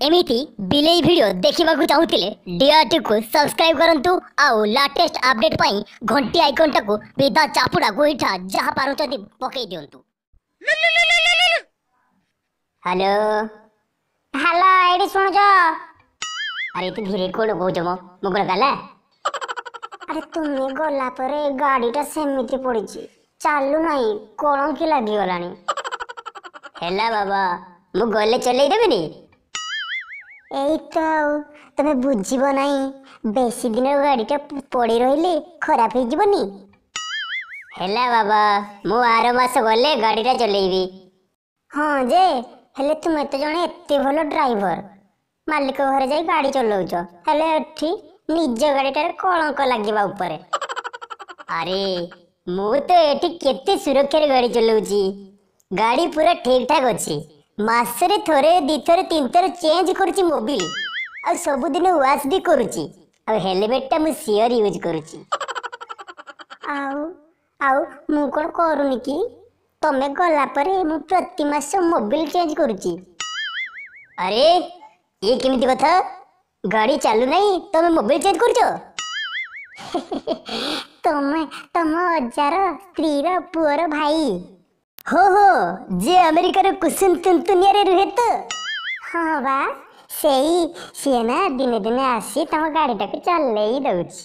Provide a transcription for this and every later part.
एमिति बिलेई वीडियो देखा चाहूले डीआरटी को सब्सक्राइब करंतु आउ लेटेस्ट अपडेट पाई घंटी आइकन टाको विदा चापुड़ा गोईठा जहा पारुचंती पकई दियंतु। हेलो हेलो एडी सुन जा। अरे तू धीरे कोड कहूछ मो मुगुण गला। अरे तुमे गला परे गाड़ीटा सेमिति पड़ीची चालू नहीं कौन की लगी गलानी। हेला बाबा मु गले चले देबेनी। एई तो तमे बुझीबो नहीं बेसी दिन गाड़ीटा पड़ी रहिले खराब हो जीवनी। हेला बाबा मु आर मास गले गाड़ीटा चलेबी। हाँ जे हेले तुम तो जने एते भलो ड्राइवर मालिक घर जाई गाड़ी चलाउछ हेले एठी निज गाड़ीटार कलंक लागिबा ऊपर। अरे मु तो एठी केते सुरक्षा गाड़ी चलाउची गाड़ी पूरा ठीक ठाक अछि मासरे थोरे दी थोरे तीन थोरे चेंज करूची मोबिल आ सब दिन वाश भी करूची आ हेलमेट टा मु सियर यूज करूची। आउ आउ मु कोन करूनी की तमे गला परे मु प्रति मास मोबिल चेंज करूची। अरे ये केमिति कथा गाड़ी चालू नहीं तमे मोबिल चेंज करछो। तमे तम अजार स्त्री रा पुअर भाई हो जे अमेरिका रे कुसुम तुंतुनिया रे रुहे तो। हाँ बा सेई से ना दिने दिने आसी तम गाड़ी टाके चले ही दउची।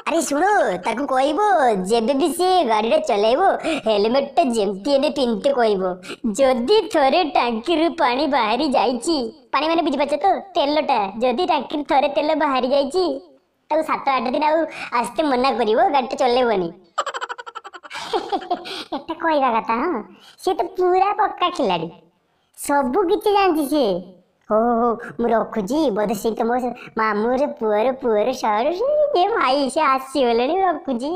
अरे सुनो ताकू कहबो जेबे भी से गाड़ी रे चलेबो हेलमेट टा जेमती एने पिनते कहबो जदी थोरे टांकी रू पानी बाहरी जाईची पानी माने बुझी पाछ तो तेलटा जदी टांकी थोरे तेल बाहरी जाईची ताकू 7-8 दिन आस्ते मना करिवो गाड़ी चलेबोनी। एटा कहवा कथा हाँ सी तो पूरा पक्का खिलाड़ी सबू किछि जानछि से। हो मु रखुची बोध से तो मो मामू रे पुअर शहर जे भाई से आसी गले रखुची।